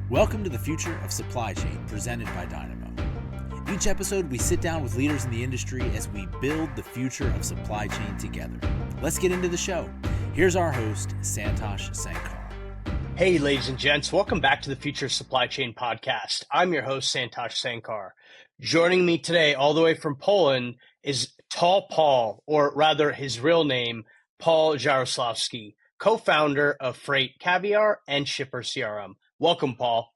Welcome to the Future of Supply Chain, presented by Dynamo. Each episode, we sit down with leaders in the industry as we build the future of supply chain together. Let's get into the show. Here's our host, Santosh Sankar. Hey, ladies and gents, welcome back to the Future of Supply Chain podcast. I'm your host, Santosh Sankar. Joining me today, all the way from Poland, is Tall Paul, or rather his real name, Paul Jaroslawski, co-founder of FreightCaviar and ShipperCRM. Welcome, Paul.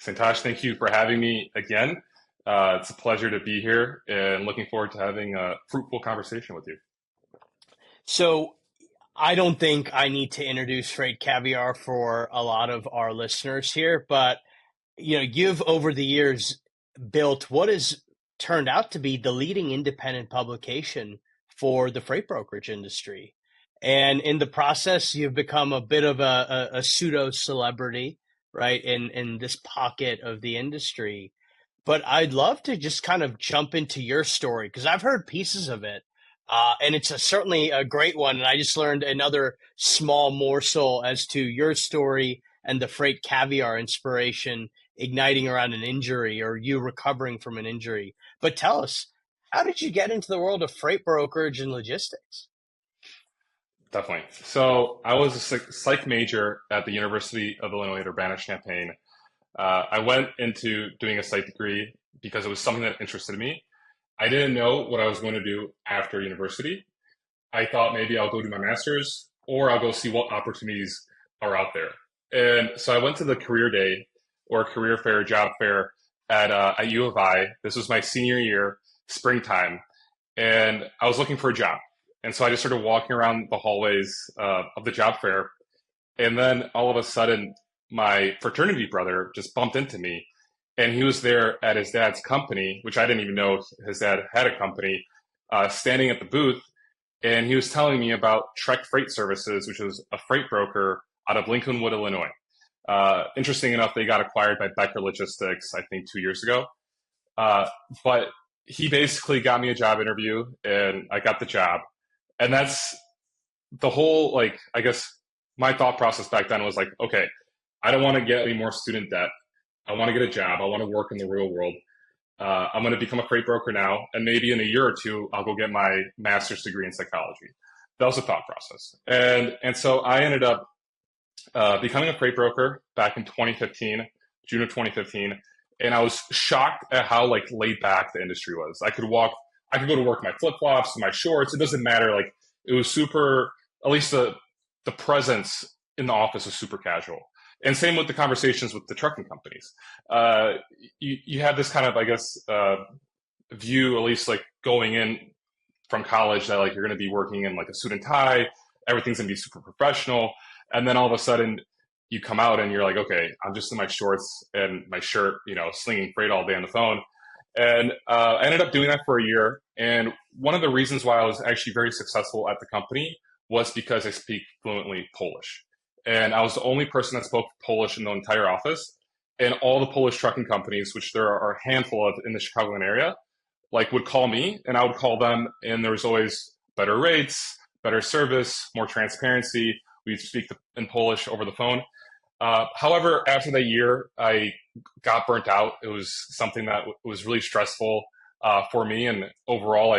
Santosh, thank you for having me again. It's a pleasure to be here and looking forward to having a fruitful conversation with you. So I don't think I need to introduce FreightCaviar for a lot of our listeners here, but you've over the years built what has turned out to be the leading independent publication for the freight brokerage industry. And in the process, you've become a bit of a pseudo celebrity, right, in this pocket of the industry. But I'd love to just kind of jump into your story, because I've heard pieces of it, and it's certainly a great one. And I just learned another small morsel as to your story and the FreightCaviar inspiration igniting around an injury or you recovering from an injury. But tell us, how did you get into the world of freight brokerage and logistics? Definitely. So I was a psych major at the University of Illinois at Urbana-Champaign. I went into doing a psych degree because it was something that interested me. I didn't know what I was going to do after university. I thought maybe I'll go do my master's or I'll go see what opportunities are out there. And so I went to the career day or career fair, job fair at U of I. This was my senior year, springtime, and I was looking for a job. And so I just started walking around the hallways of the job fair. And then all of a sudden, my fraternity brother just bumped into me. And he was there at his dad's company, which I didn't even know his dad had a company, standing at the booth. And he was telling me about Trek Freight Services, which was a freight broker out of Lincolnwood, Illinois. Interesting enough, they got acquired by Becker Logistics, I think 2 years ago. But he basically got me a job interview and I got the job. And that's the whole, I guess my thought process back then was okay, I don't want to get any more student debt. I want to get a job. I want to work in the real world. I'm going to become a freight broker now. And maybe in a year or two, I'll go get my master's degree in psychology. That was the thought process. And so I ended up becoming a freight broker back in 2015, June of 2015. And I was shocked at how laid back the industry was. I could go to work in my flip-flops, my shorts. It doesn't matter. It was super, at least the presence in the office was super casual. And same with the conversations with the trucking companies. You have this kind of, I guess, view, at least going in from college, that you're going to be working in a suit and tie, everything's going to be super professional. And then all of a sudden you come out and you're okay, I'm just in my shorts and my shirt, slinging freight all day on the phone. And I ended up doing that for a year. And one of the reasons why I was actually very successful at the company was because I speak fluently Polish. And I was the only person that spoke Polish in the entire office. And all the Polish trucking companies, which there are a handful of in the Chicagoland area, would call me and I would call them. And there was always better rates, better service, more transparency. We'd speak in Polish over the phone. However, after that year, I got burnt out. It was something that was really stressful for me. And overall,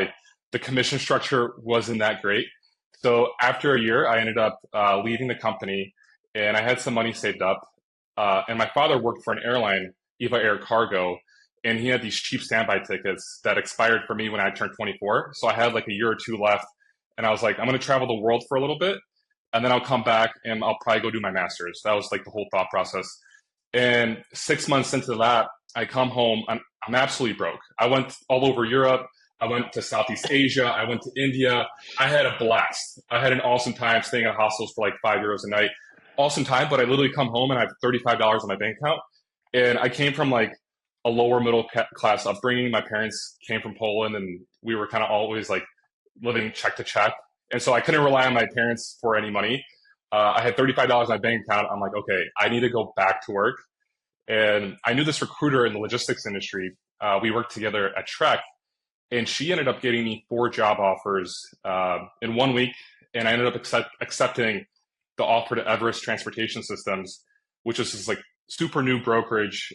the commission structure wasn't that great. So after a year, I ended up leaving the company and I had some money saved up. And my father worked for an airline, Eva Air Cargo, and he had these cheap standby tickets that expired for me when I turned 24. So I had a year or two left. And I was I'm going to travel the world for a little bit. And then I'll come back and I'll probably go do my master's. That was the whole thought process. And 6 months into that, I come home. I'm absolutely broke. I went all over Europe. I went to Southeast Asia. I went to India. I had a blast. I had an awesome time staying at hostels for €5 a night. Awesome time. But I literally come home and I have $35 in my bank account. And I came from a lower middle class upbringing. My parents came from Poland and we were kind of always living check to check. And so I couldn't rely on my parents for any money. I had $35 in my bank account. I'm okay, I need to go back to work. And I knew this recruiter in the logistics industry. We worked together at Trek. And she ended up getting me 4 job offers in 1 week. And I ended up accepting the offer to Everest Transportation Systems, which was this super new brokerage,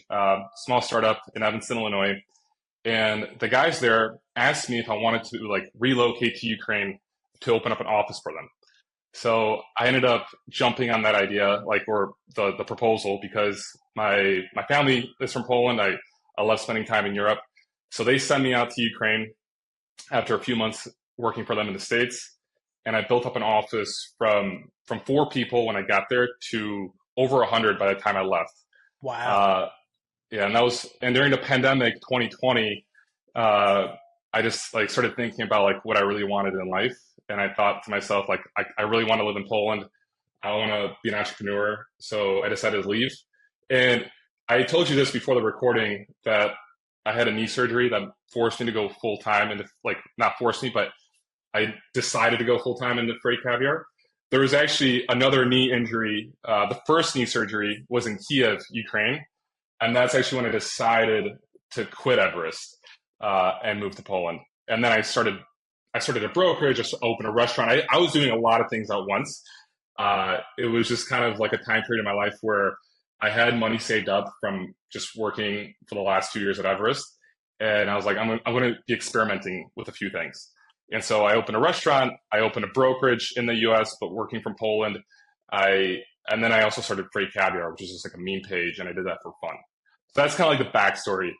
small startup in Evanston, Illinois. And the guys there asked me if I wanted to like relocate to Ukraine to open up an office for them. So I ended up jumping on that idea, like, or the proposal, because my family is from Poland. I love spending time in Europe. So they sent me out to Ukraine after a few months working for them in the States. And I built up an office from 4 people when I got there to over 100 by the time I left. Wow. Yeah, and during the pandemic, 2020, I just like started thinking about like what I really wanted in life. And I thought to myself, like, I really want to live in Poland. I want to be an entrepreneur. So I decided to leave. And I told you this before the recording that I had a knee surgery that forced me to go full time into, like, not forced me, but I decided to go full time into FreightCaviar. There was actually another knee injury. The first knee surgery was in Kiev, Ukraine. And that's actually when I decided to quit Everest and move to Poland. And then I started a brokerage, just opened a restaurant. I was doing a lot of things at once. It was just kind of like a time period in my life where I had money saved up from just working for the last 2 years at Everest. And I was like, I'm going to be experimenting with a few things. And so I opened a restaurant. I opened a brokerage in the US, but working from Poland. And then I also started FreightCaviar, which is just like a meme page. And I did that for fun. So that's kind of like the backstory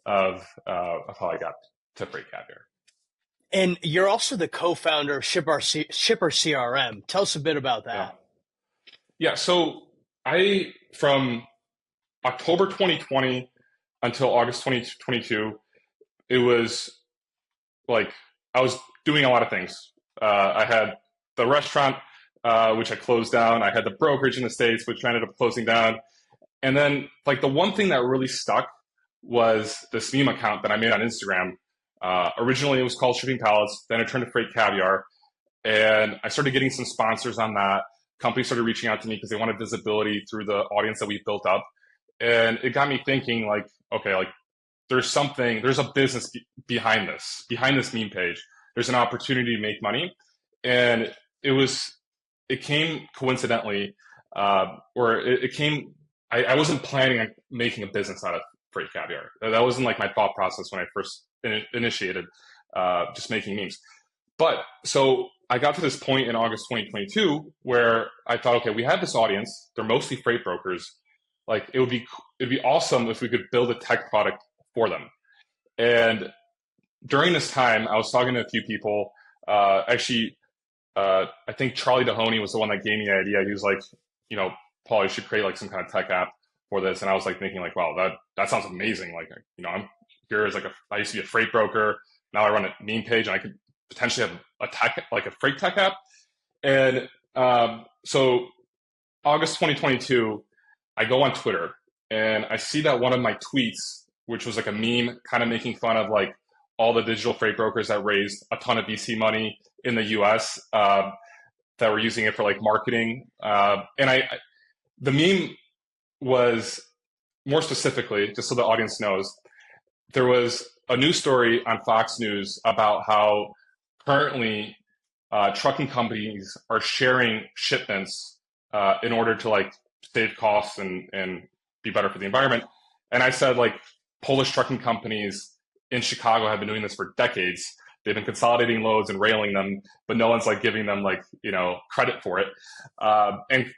of how I got to FreightCaviar. And you're also the co-founder of ShipperCRM. Tell us a bit about that. Yeah. So from October 2020 until August 2022, it was like I was doing a lot of things. I had the restaurant, which I closed down. I had the brokerage in the States, which I ended up closing down. And then like the one thing that really stuck was this meme account that I made on Instagram. Originally, it was called Shipping Pallets. Then I turned to FreightCaviar, and I started getting some sponsors on that. Companies started reaching out to me because they wanted visibility through the audience that we built up, and it got me thinking, like, okay, like there's a business behind this meme page. There's an opportunity to make money, and it came coincidentally, or it came. I wasn't planning on making a business out of FreightCaviar. That wasn't like my thought process when I first initiated just making memes. But so I got to this point in August 2022 where I thought, okay, we have this audience. They're mostly freight brokers. Like it'd be awesome if we could build a tech product for them. And during this time, I was talking to a few people. I think Charlie Dahoney was the one that gave me the idea. He was like, Paul, you should create like some kind of tech app for this. And I was like thinking like, wow, that sounds amazing. Like, I'm here as I used to be a freight broker. Now I run a meme page and I could potentially have a freight tech app. And so August 2022, I go on Twitter and I see that one of my tweets, which was like a meme kind of making fun of like all the digital freight brokers that raised a ton of VC money in the US that were using it for like marketing. And the meme was, more specifically, just so the audience knows, there was a news story on Fox News about how currently trucking companies are sharing shipments in order to like save costs and be better for the environment. And I said, like, Polish trucking companies in Chicago have been doing this for decades. They've been consolidating loads and railing them, but no one's like giving them like, credit for it. And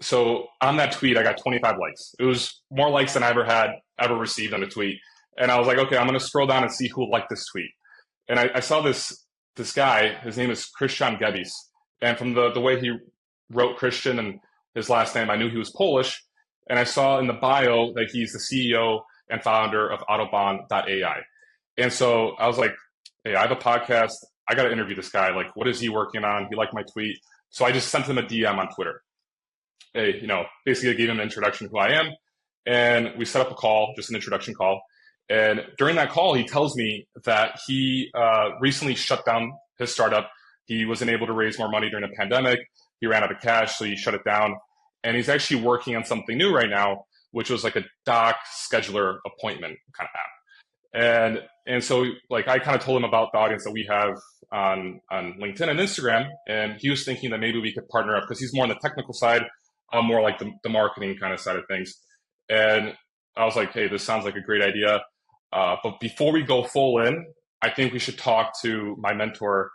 so on that tweet, I got 25 likes. It was more likes than I ever received on a tweet. And I was like, okay, I'm going to scroll down and see who liked this tweet. And I saw this guy, his name is Christian Gebis. And from the way he wrote Christian and his last name, I knew he was Polish. And I saw in the bio that he's the CEO and founder of Autobahn.ai. And so I was like, hey, I have a podcast. I got to interview this guy. Like, what is he working on? He liked my tweet. So I just sent him a DM on Twitter. Hey, basically I gave him an introduction to who I am. And we set up a call, just an introduction call. And during that call, he tells me that he recently shut down his startup. He wasn't able to raise more money during the pandemic. He ran out of cash, so he shut it down. And he's actually working on something new right now, which was like a doc scheduler appointment kind of app. And so like I kind of told him about the audience that we have on LinkedIn and Instagram. And he was thinking that maybe we could partner up because he's more on the technical side, more like the marketing kind of side of things. And I was like, hey, this sounds like a great idea. But before we go full in, I think we should talk to my mentor,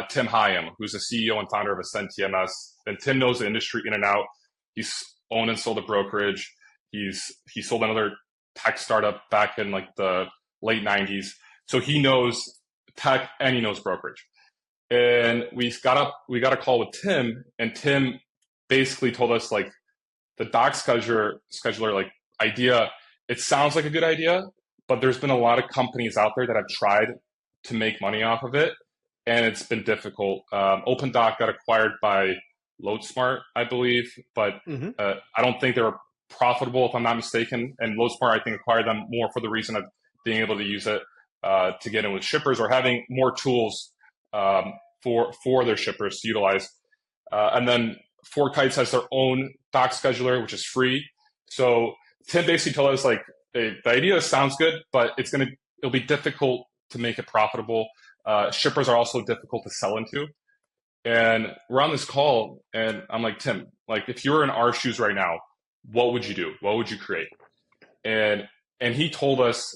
Tim Hyam, who's the CEO and founder of Ascend TMS. And Tim knows the industry in and out. He's owned and sold a brokerage. He sold another tech startup back in like the late 90s. So he knows tech and he knows brokerage. And we got a call with Tim, and Tim basically told us like the doc scheduler like idea, it sounds like a good idea, but there's been a lot of companies out there that have tried to make money off of it, and it's been difficult. OpenDoc got acquired by LoadSmart, I believe, but I don't think they were profitable, if I'm not mistaken. And LoadSmart, I think, acquired them more for the reason of being able to use it to get in with shippers or having more tools for their shippers to utilize. And then FourKites has their own doc scheduler, which is free. So Tim basically told us like, hey, the idea sounds good, but it'll be difficult to make it profitable. Shippers are also difficult to sell into. And we're on this call, and I'm like, Tim, like if you were in our shoes right now, what would you do? What would you create? And he told us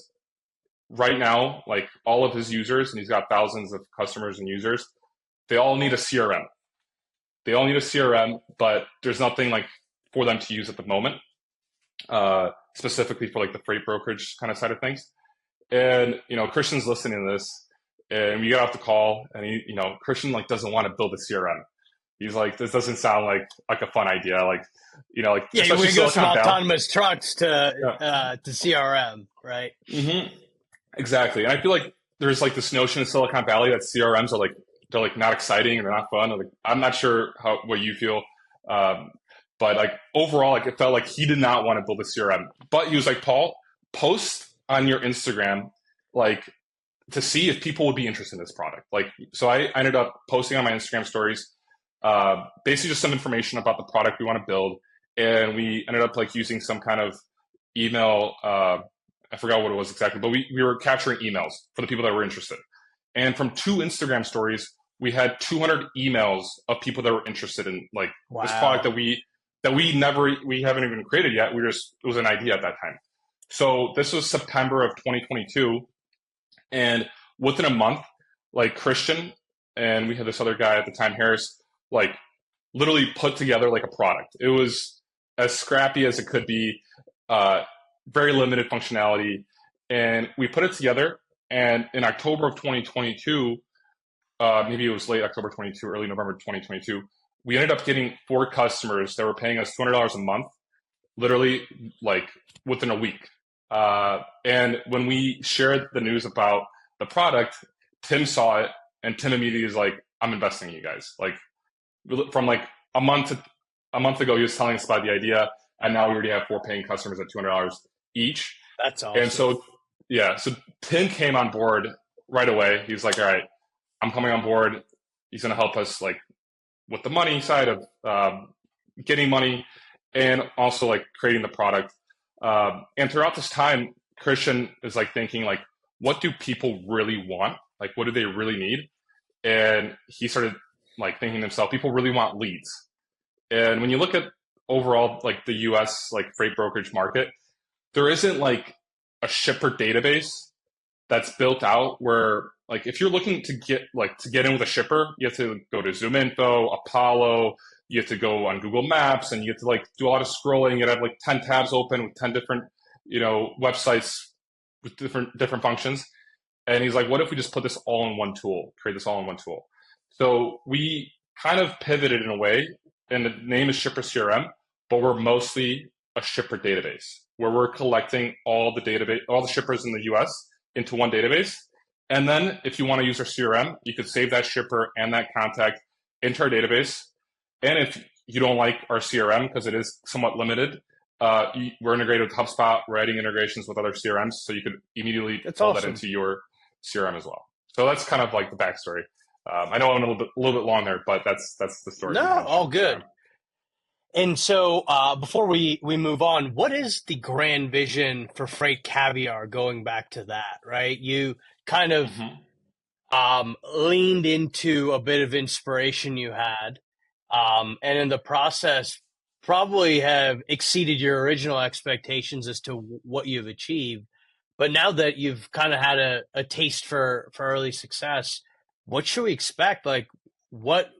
right now, like all of his users, and he's got thousands of customers and users, they all need a CRM. They all need a CRM, but there's nothing like for them to use at the moment, specifically for like the freight brokerage kind of side of things. And, Christian's listening to this, and we got off the call, and Christian like doesn't want to build a CRM. He's like, this doesn't sound like a fun idea. Like, yeah, we go from autonomous trucks to CRM, right? Mm-hmm. Exactly. And I feel like there's like this notion in Silicon Valley that CRMs are like, they're like not exciting and they're not fun. Like, I'm not sure what you feel. But like overall, like it felt like he did not want to build a CRM, but he was like, Paul, post on your Instagram, like to see if people would be interested in this product. Like, so I ended up posting on my Instagram stories, basically just some information about the product we want to build. And we ended up like using some kind of email, I forgot what it was exactly, but we were capturing emails for the people that were interested. And from 2 Instagram stories, we had 200 emails of people that were interested in like this product that we haven't even created yet. It was an idea at that time. So this was September of 2022. And within a month, like Christian and we had this other guy at the time, Harris, like literally put together like a product. It was as scrappy as it could be, very limited functionality. And we put it together. And in October of 2022, maybe it was late October 22, early November 2022, we ended up getting 4 customers that were paying us $200 a month, literally like within a week. And when we shared the news about the product, Tim saw it, and Tim immediately was like, I'm investing in you guys. Like from like a month ago, he was telling us about the idea, and now we already have 4 paying customers at $200 each. That's awesome. And so Tim came on board right away. He was like, all right, I'm coming on board. He's going to help us like with the money side of getting money and also like creating the product. And throughout this time, Christian is like thinking like, what do people really want? Like, what do they really need? And he started like thinking to himself, people really want leads. And when you look at overall, like the US, like freight brokerage market, there isn't like a shipper database that's built out where like, if you're looking to get in with a shipper, you have to go to ZoomInfo, Apollo, you have to go on Google Maps, and you have to like do a lot of scrolling. You have like 10 tabs open with 10 different, websites with different functions. And he's like, what if we just put this all in one tool, create this all in one tool? So we kind of pivoted in a way, and the name is ShipperCRM, but we're mostly a shipper database where we're collecting all the shippers in the US into one database. And then if you want to use our CRM, you could save that shipper and that contact into our database. And if you don't like our CRM, because it is somewhat limited, we're integrated with HubSpot. We're adding integrations with other CRMs, so you could immediately pull that into your CRM as well. So that's kind of like the backstory. I know I'm a little bit long there, but that's the story. No, all good. And so before we move on, what is the grand vision for FreightCaviar going back to that, right? You kind of leaned into a bit of inspiration you had, and in the process probably have exceeded your original expectations as to what you've achieved. But now that you've kind of had a taste for early success, what should we expect? Like, what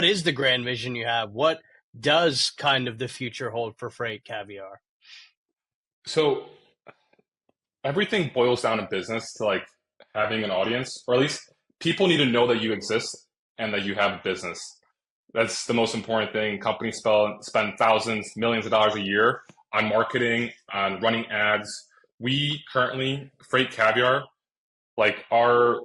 is the grand vision you have? What does kind of the future hold for Freight Caviar? So everything boils down in business to like having an audience, or at least people need to know that you exist and that you have a business. That's the most important thing. Companies spend thousands, millions of dollars a year on marketing, on running ads. We currently, Freight Caviar, like our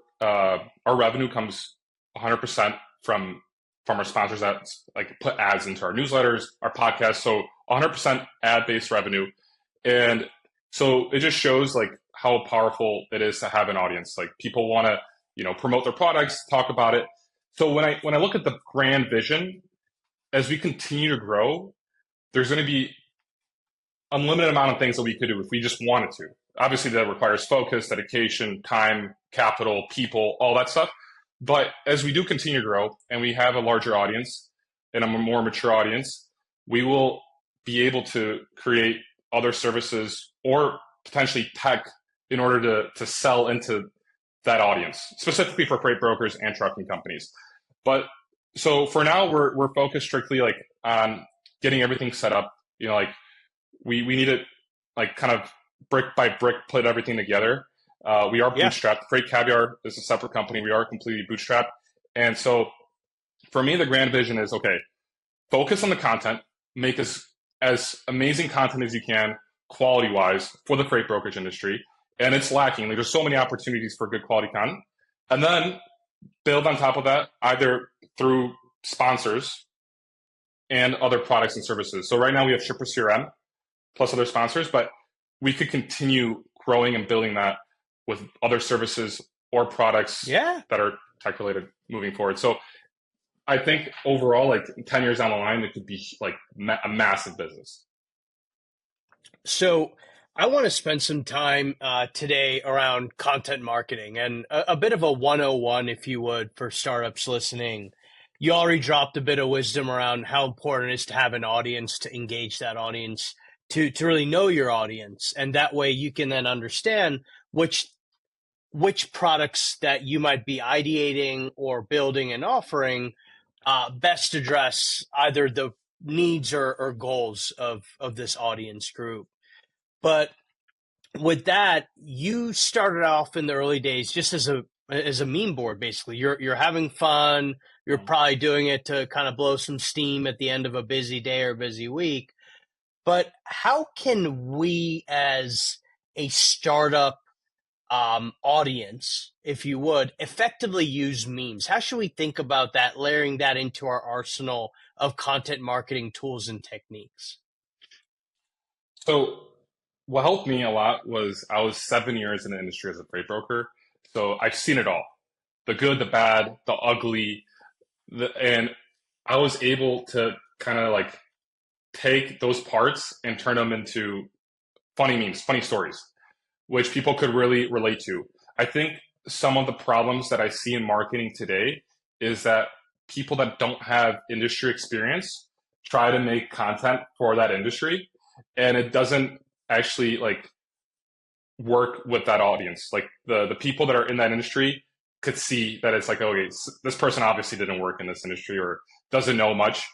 revenue comes 100% from our sponsors that like put ads into our newsletters, our podcasts. So 100% ad based revenue, and so it just shows like how powerful it is to have an audience. Like people want to promote their products, talk about it. So when I look at the grand vision, as we continue to grow, there's going to be unlimited amount of things that we could do if we just wanted to. Obviously, that requires focus, dedication, time, capital, people, all that stuff. But as we do continue to grow and we have a larger audience and a more mature audience, we will be able to create other services or potentially tech in order to sell into that audience, specifically for freight brokers and trucking companies. But so for now, we're focused strictly like on getting everything set up. Like we need to like kind of brick by brick put everything together. We are bootstrapped. Freight Caviar is a separate company. We are completely bootstrapped. And so for me, the grand vision is, okay, focus on the content, make as amazing content as you can, quality-wise, for the freight brokerage industry. And it's lacking. Like, there's so many opportunities for good quality content. And then build on top of that, either through sponsors and other products and services. So right now we have ShipperCRM plus other sponsors, but we could continue growing and building that with other services or products that are tech related moving forward. So I think overall, like 10 years down the line, it could be like a massive business. So I want to spend some time today around content marketing and a bit of a 101, if you would, for startups listening. You already dropped a bit of wisdom around how important it is to have an audience, to engage that audience, to really know your audience. And that way you can then understand which products that you might be ideating or building and offering best address either the needs or goals of this audience group. But with that, you started off in the early days just as a meme board, basically. You're having fun. You're probably doing it to kind of blow some steam at the end of a busy day or busy week. But how can we, as a startup audience, if you would, effectively use memes? How should we think about that, layering that into our arsenal of content marketing tools and techniques? So what helped me a lot was I was 7 years in the industry as a freight broker. So I've seen it all, the good, the bad, the ugly, and I was able to kind of like take those parts and turn them into funny memes, funny stories, which people could really relate to. I think some of the problems that I see in marketing today is that people that don't have industry experience try to make content for that industry, and it doesn't actually like work with that audience. Like the people that are in that industry could see that it's like, okay, this person obviously didn't work in this industry or doesn't know much,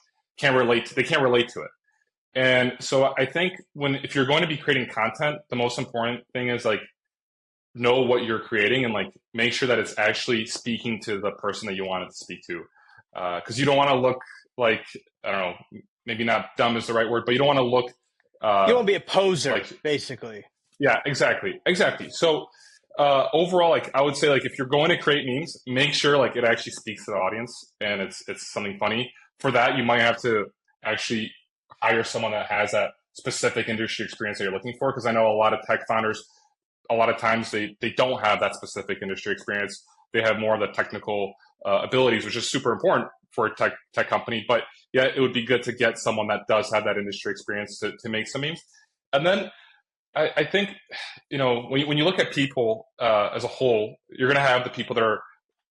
they can't relate to it. And so I think if you're going to be creating content, the most important thing is like know what you're creating and like make sure that it's actually speaking to the person that you want it to speak to. Because you don't want to look like, I don't know, maybe not dumb is the right word, but you don't want to look. You want to be a poser, basically. Yeah, exactly. So overall, like I would say, like if you're going to create memes, make sure like it actually speaks to the audience and it's something funny. For that, you might have to actually hire someone that has that specific industry experience that you're looking for. Because I know a lot of tech founders, a lot of times they don't have that specific industry experience. They have more of the technical abilities, which is super important for a tech company. But yeah, it would be good to get someone that does have that industry experience to make some memes. And then I think, when you look at people as a whole, you're going to have the people that are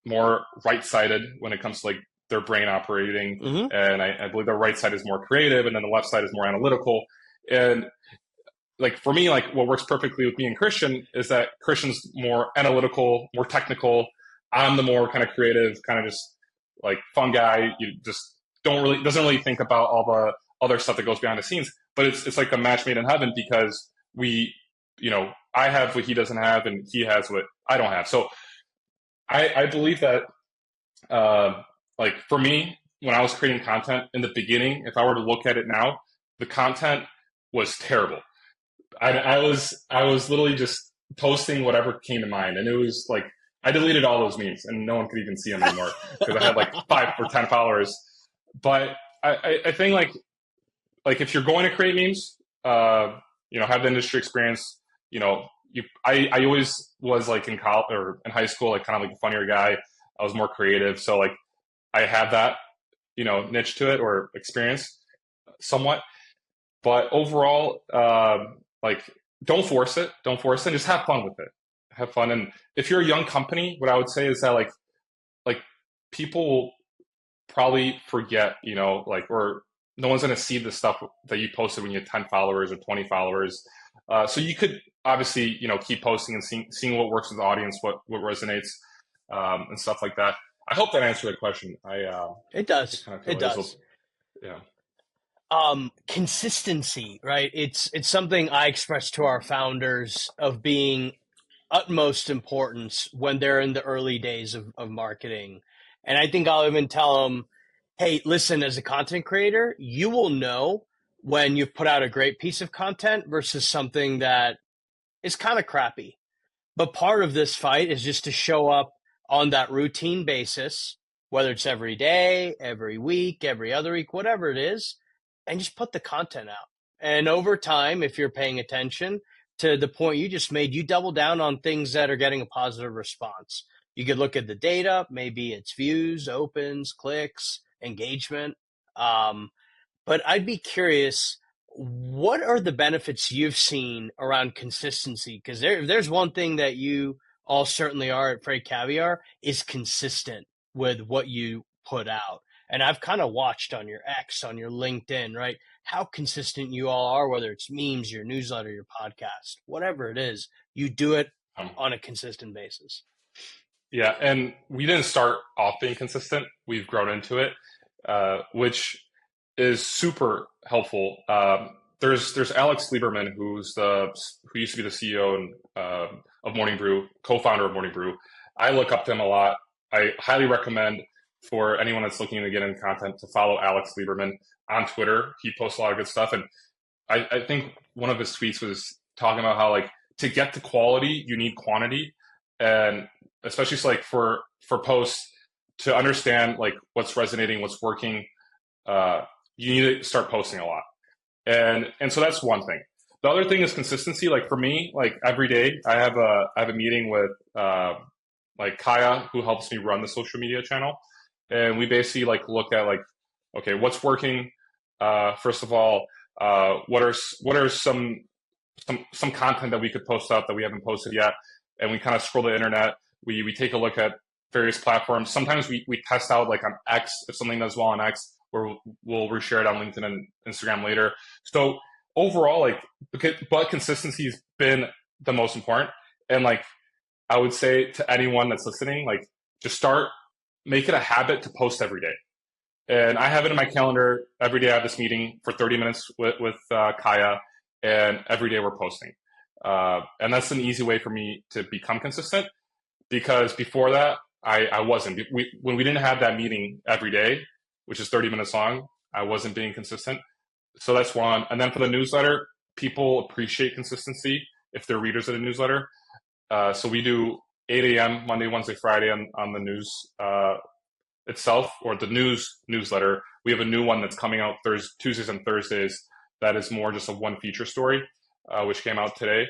more right-sided when it comes to like their brain operating. Mm-hmm. And I believe the right side is more creative, and then the left side is more analytical. And like for me, like what works perfectly with me and Christian is that Christian's more analytical, more technical. I'm the more kind of creative, kind of just like fun guy. You just doesn't really think about all the other stuff that goes behind the scenes. But it's like a match made in heaven because I have what he doesn't have, and he has what I don't have. So I believe that, like for me, when I was creating content in the beginning, if I were to look at it now, the content was terrible. I was literally just posting whatever came to mind, and it was like I deleted all those memes, and no one could even see them anymore because I had like 5 or 10 followers. But I think like if you're going to create memes, have the industry experience. I always was like in college or in high school, like kind of like a funnier guy. I was more creative, so like I had that niche to it or experience somewhat. But overall, like don't force it, and just have fun with it. Have fun. And if you're a young company, what I would say is that like people will probably forget, or no one's going to see the stuff that you posted when you had 10 followers or 20 followers. So you could obviously, keep posting and seeing what works with the audience, what resonates, and stuff like that. I hope that answered the question. It does. It does. Yeah. Consistency, right? It's something I express to our founders of being utmost importance when they're in the early days of marketing. And I think I'll even tell them, hey, listen, as a content creator, you will know when you've put out a great piece of content versus something that is kind of crappy. But part of this fight is just to show up on that routine basis, whether it's every day, every week, every other week, whatever it is, and just put the content out. And over time, if you're paying attention to the point you just made, you double down on things that are getting a positive response. You could look at the data, maybe it's views, opens, clicks, engagement. But I'd be curious, what are the benefits you've seen around consistency? Because there's one thing that you all certainly are at FreightCaviar is consistent with what you put out. And I've kind of watched on your X, on your LinkedIn, right, how consistent you all are, whether it's memes, your newsletter, your podcast, whatever it is, you do it on a consistent basis. Yeah, and we didn't start off being consistent. We've grown into it, which is super helpful. There's Alex Lieberman, who used to be the CEO of Morning Brew, co-founder of Morning Brew. I look up to him a lot. I highly recommend for anyone that's looking to get into content to follow Alex Lieberman on Twitter. He posts a lot of good stuff, and I think one of his tweets was talking about how like to get to quality, you need quantity, and especially so, like for posts to understand like what's resonating, what's working. You need to start posting a lot. And so that's one thing. The other thing is consistency. Like for me, like every day I have a meeting with like Kaya, who helps me run the social media channel. And we basically like look at like, okay, what's working? First of all, what are some content that we could post up that we haven't posted yet? And we kind of scroll the internet. We take a look at various platforms. Sometimes we test out like on X, if something does well on X, or we'll reshare it on LinkedIn and Instagram later. So overall, like, but consistency has been the most important. And like, I would say to anyone that's listening, like, just make it a habit to post every day. And I have it in my calendar. Every day I have this meeting for 30 minutes with Kaya, and every day we're posting. And that's an easy way for me to become consistent, because before that, I wasn't. When we didn't have that meeting every day, which is 30 minutes long, I wasn't being consistent. So that's one. And then for the newsletter, people appreciate consistency if they're readers of the newsletter. So we do 8 a.m. Monday, Wednesday, Friday on the news itself, or the newsletter. We have a new one that's coming out Tuesdays and Thursdays. That is more just a one feature story, which came out today.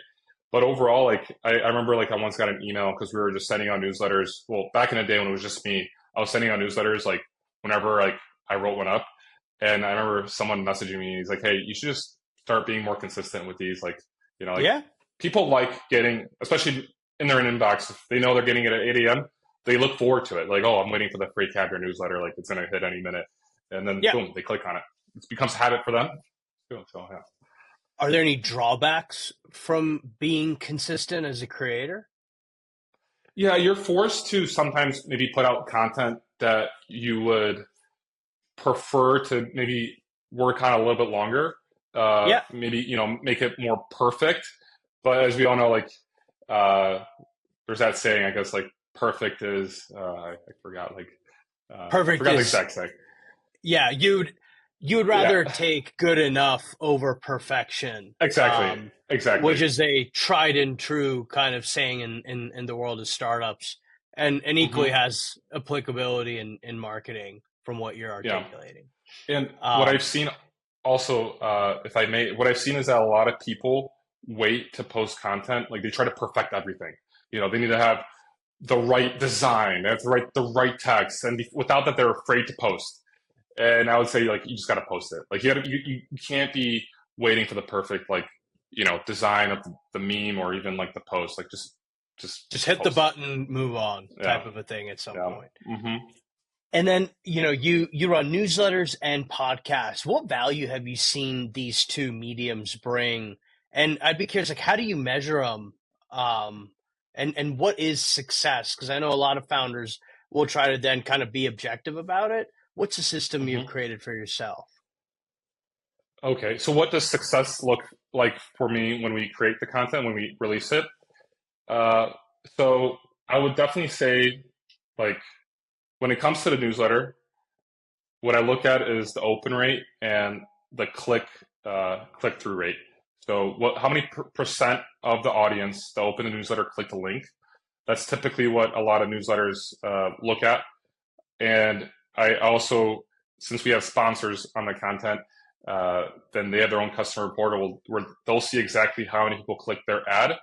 But overall, like I remember, like I once got an email because we were just sending out newsletters. Well, back in the day when it was just me, I was sending out newsletters like whenever like I wrote one up. And I remember someone messaging me. He's like, "Hey, you should just start being more consistent with these." Like, like, yeah, people like getting, especially in their inbox, if they know they're getting it at 8 a.m. they look forward to it. Like, oh, I'm waiting for the FreightCaviar newsletter. Like it's going to hit any minute. And then boom, they click on it. It becomes a habit for them. So, yeah. Are there any drawbacks from being consistent as a creator? Yeah, you're forced to sometimes maybe put out content that you would prefer to maybe work on a little bit longer. Maybe, make it more perfect. But as we all know, like, there's that saying, I guess, like perfect is, I forgot, like, perfect I forgot is, the exact saying. Yeah, you would rather take good enough over perfection. Exactly. Which is a tried and true kind of saying in the world of startups, and equally has applicability in marketing from what you're articulating. Yeah. And what I've seen also, if I may, what I've seen is that a lot of people wait to post content. Like they try to perfect everything. They need to have the right design, they have to write the right text, and without that, they're afraid to post. And I would say, like, you just got to post it. Like you can't be waiting for the perfect, like, design of the meme or even like the post. Like just hit the button, move on type of a thing at some point. Mm-hmm. And then, you run newsletters and podcasts. What value have you seen these two mediums bring? And I'd be curious, like, how do you measure them? And what is success? Because I know a lot of founders will try to then kind of be objective about it. What's the system you've created for yourself? Okay, so what does success look like for me when we create the content, when we release it? So I would definitely say, like, when it comes to the newsletter, what I look at is the open rate and the click-through rate. So how many percent of the audience that open the newsletter click the link? That's typically what a lot of newsletters look at. And I also, since we have sponsors on the content, then they have their own customer portal where they'll see exactly how many people click their ad.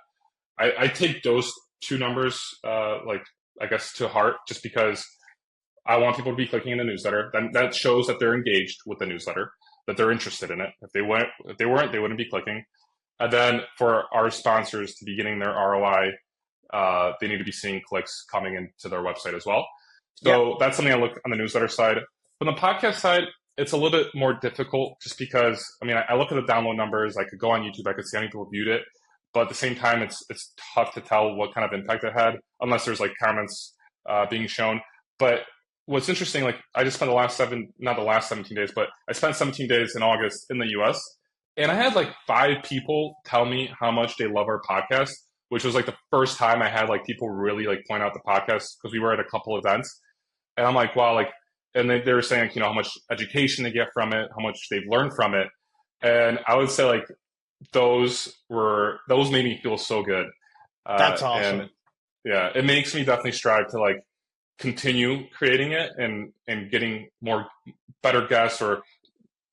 I take those two numbers, like, I guess, to heart, just because I want people to be clicking in the newsletter. Then that shows that they're engaged with the newsletter, that they're interested in it. If they weren't, they wouldn't be clicking. And then for our sponsors to be getting their ROI, they need to be seeing clicks coming into their website as well. So that's something I look on the newsletter side. From the podcast side, it's a little bit more difficult just because, I look at the download numbers. I could go on YouTube, I could see how many people viewed it. But at the same time, it's tough to tell what kind of impact it had unless there's like comments being shown. But what's interesting, like I just spent not the last 17 days, but I spent 17 days in August in the US. And I had like 5 people tell me how much they love our podcast, which was like the first time I had like people really like point out the podcast because we were at a couple events. And I'm like, wow, like, and they were saying, like, how much education they get from it, how much they've learned from it. And I would say like those made me feel so good. That's awesome. And it makes me definitely strive to like continue creating it and getting better guests, or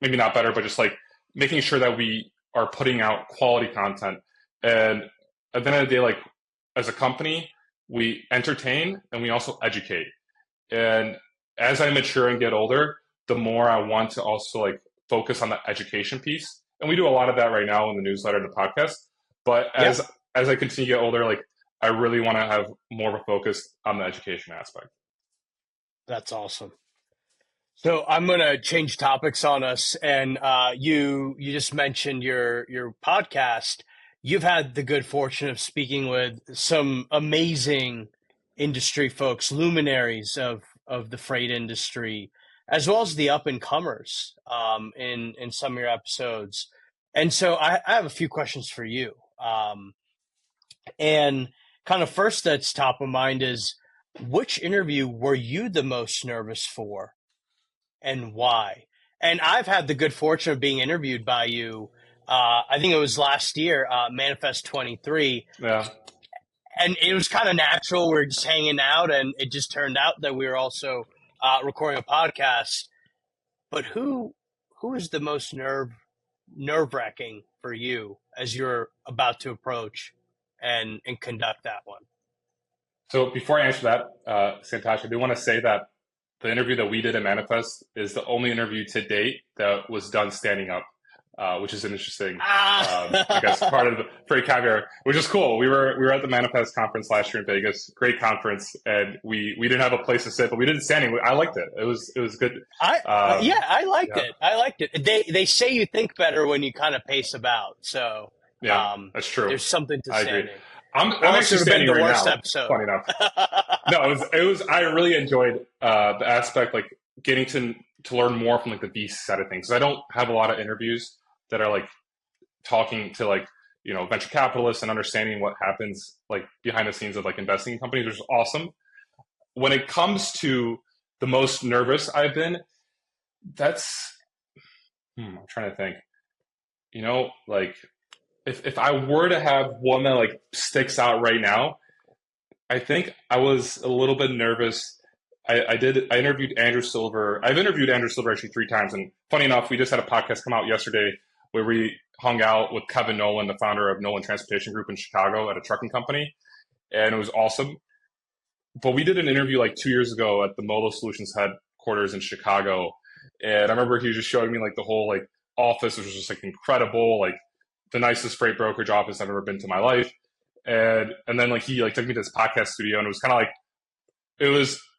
maybe not better, but just like making sure that we are putting out quality content. And at the end of the day, like as a company, we entertain and we also educate. And as I mature and get older, the more I want to also like focus on the education piece. And we do a lot of that right now in the newsletter and the podcast. But as I continue to get older, like I really want to have more of a focus on the education aspect. That's awesome. So I'm going to change topics on us. And you just mentioned your podcast. You've had the good fortune of speaking with some amazing industry folks, luminaries of the freight industry, as well as the up and comers in some of your episodes. And so I have a few questions for you. And kind of first that's top of mind is, which interview were you the most nervous for and why? And I've had the good fortune of being interviewed by you. I think it was last year, Manifest 23. Yeah. And it was kind of natural. We were just hanging out, and it just turned out that we were also recording a podcast. But who is the most nerve-wracking for you as you're about to approach and conduct that one? So before I answer that, Santosh, I do want to say that the interview that we did at Manifest is the only interview to date that was done standing up. which is an interesting, I guess, part of the FreightCaviar, which is cool. We were at the Manifest conference last year in Vegas, great conference, and we didn't have a place to sit, but we didn't standing. I liked it. It was good. I liked it. I liked it. They say you think better when you kind of pace about. So that's true. There's something to standing. Agree. I'm actually standing right now. Episode. Funny enough. No, it was. I really enjoyed the aspect, like getting to learn more from like the VC side of things. Because I don't have a lot of interviews that are like talking to like, you know, venture capitalists and understanding what happens like behind the scenes of like investing in companies, which is awesome. When it comes to the most nervous I've been, that's I'm trying to think. You know, like if I were to have one that like sticks out right now, I think I was a little bit nervous. I interviewed Andrew Silver. I've interviewed Andrew Silver actually 3 times. And funny enough, we just had a podcast come out yesterday where we hung out with Kevin Nolan, the founder of Nolan Transportation Group in Chicago at a trucking company. And it was awesome. But we did an interview like 2 years ago at the Molo Solutions headquarters in Chicago. And I remember he was just showing me like the whole like office, which was just like incredible, like the nicest freight brokerage office I've ever been to in my life. And then like he like took me to this podcast studio, and it was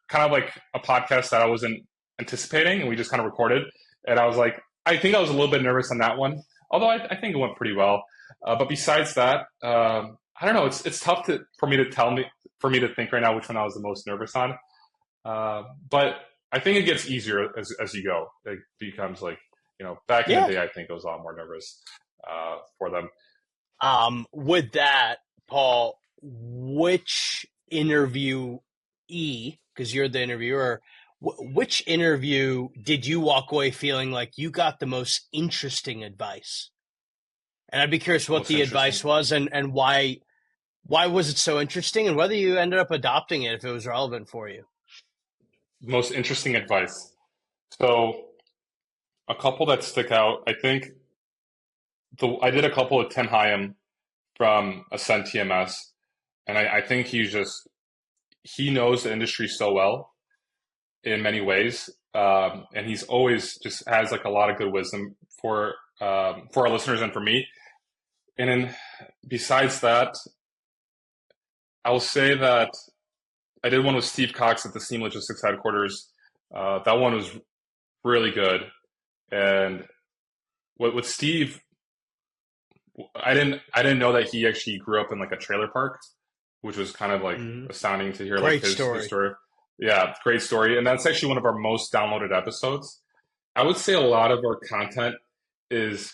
kind of like a podcast that I wasn't anticipating, and we just kind of recorded. And I was like, I think I was a little bit nervous on that one, although I think it went pretty well. But besides that, I don't know. It's tough for me to think right now which one I was the most nervous on. But I think it gets easier as you go. It becomes like, you know, back in the day, I think I was a lot more nervous for them. With that, Paul, which interviewee, because you're the interviewer, which interview did you walk away feeling like you got the most interesting advice? And I'd be curious what the advice was and why was it so interesting, and whether you ended up adopting it if it was relevant for you. Most interesting advice. So a couple that stick out, I think I did a couple with Tim Hyam from Ascent TMS, and I think he knows the industry so well in many ways, and he's always just has like a lot of good wisdom for our listeners and for me. And then besides that, I will say that I did one with Steve Cox at the Steam Logistics headquarters. That one was really good. And with Steve, I didn't know that he actually grew up in like a trailer park, which was kind of like astounding to hear. Great like his story. Yeah, great story. And that's actually one of our most downloaded episodes. I would say a lot of our content is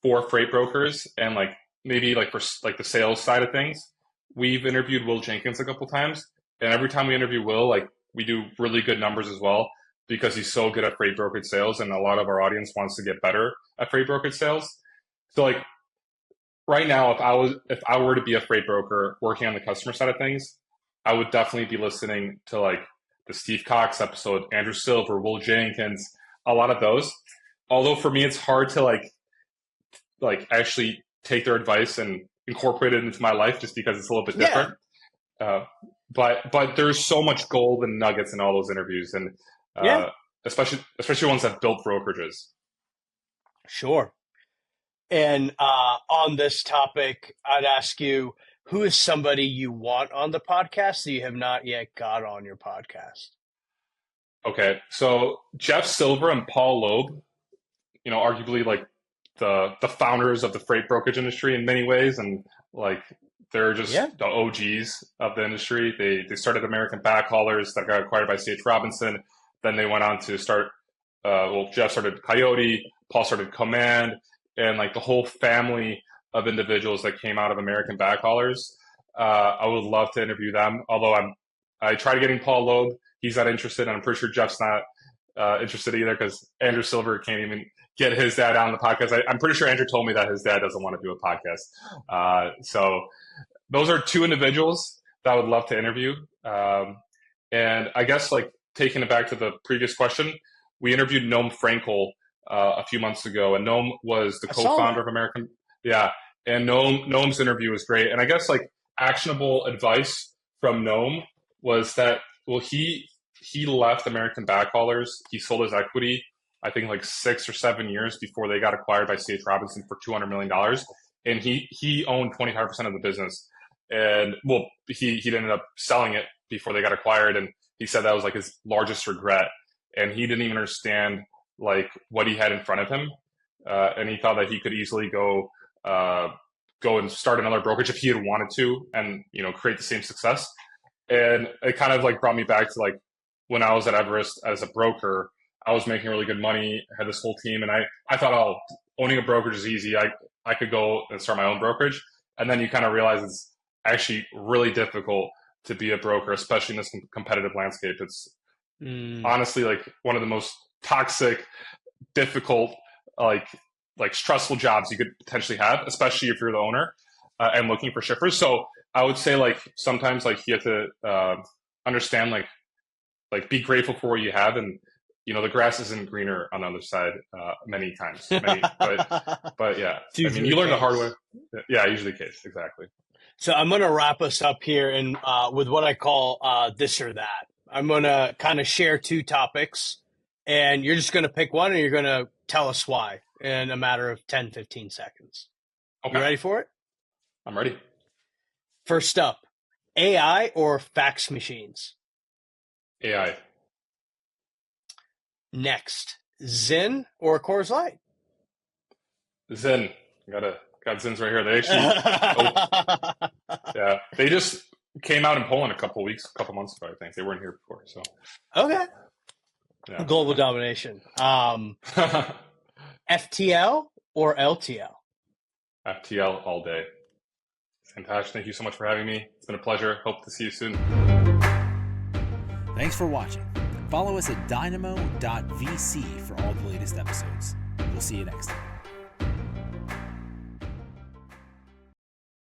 for freight brokers and like maybe like for like the sales side of things. We've interviewed Will Jenkins a couple times, and every time we interview Will, like we do really good numbers as well because he's so good at freight brokerage sales, and a lot of our audience wants to get better at freight brokerage sales. So like right now, if I were to be a freight broker working on the customer side of things, I would definitely be listening to like the Steve Cox episode, Andrew Silver, Will Jenkins, a lot of those. Although for me, it's hard to like actually take their advice and incorporate it into my life just because it's a little bit different. But there's so much gold and nuggets in all those interviews, and especially ones that built brokerages. Sure. And on this topic, I'd ask you, who is somebody you want on the podcast that you have not yet got on your podcast? Okay, so Jeff Silver and Paul Loeb, you know, arguably like the founders of the freight brokerage industry in many ways, and like they're just the OGs of the industry. They started American Backhaulers that got acquired by C.H. Robinson. Then they went on to start. Jeff started Coyote, Paul started Command, and like the whole family of individuals that came out of American Backhaulers. I would love to interview them. Although I tried getting Paul Loeb, he's not interested, and I'm pretty sure Jeff's not interested either because Andrew Silver can't even get his dad on the podcast. I'm pretty sure Andrew told me that his dad doesn't want to do a podcast. So those are two individuals that I would love to interview. And I guess like taking it back to the previous question, we interviewed Noam Frankel a few months ago, and Noam was the co-founder of American. Yeah. And Noam's interview was great. And I guess like actionable advice from Noam was that, well, he left American Backhaulers. He sold his equity I think like 6 or 7 years before they got acquired by C.H. Robinson for $200 million. And he owned 25% of the business. And well, he ended up selling it before they got acquired. And he said that was like his largest regret. And he didn't even understand like what he had in front of him. And he thought that he could easily go and start another brokerage if he had wanted to, and, you know, create the same success. And it kind of like brought me back to like when I was at Everest as a broker. I was making really good money, had this whole team, and I thought, oh, owning a brokerage is easy. I could go and start my own brokerage. And then you kind of realize it's actually really difficult to be a broker, especially in this competitive landscape. It's honestly like one of the most toxic, difficult, like stressful jobs you could potentially have, especially if you're the owner and looking for shippers. So I would say like sometimes like you have to understand like be grateful for what you have, and you know the grass isn't greener on the other side many times. But yeah, I mean you learn the hard way. Yeah, usually the case, exactly. So I'm going to wrap us up here and with what I call this or that. I'm going to kind of share two topics, and you're just going to pick one, and you're going to tell us why in a matter of 10, 15 seconds. Okay. You ready for it? I'm ready. First up, AI or fax machines? AI. Next, Zen or Coors Light? Zen. Got Zens right here. They actually, yeah, they just came out in Poland a couple months ago. I think they weren't here before. So okay, yeah. Global domination. FTL or LTL? FTL all day. Santosh, thank you so much for having me. It's been a pleasure. Hope to see you soon. Thanks for watching. Follow us at dynamo.vc for all the latest episodes. We'll see you next time.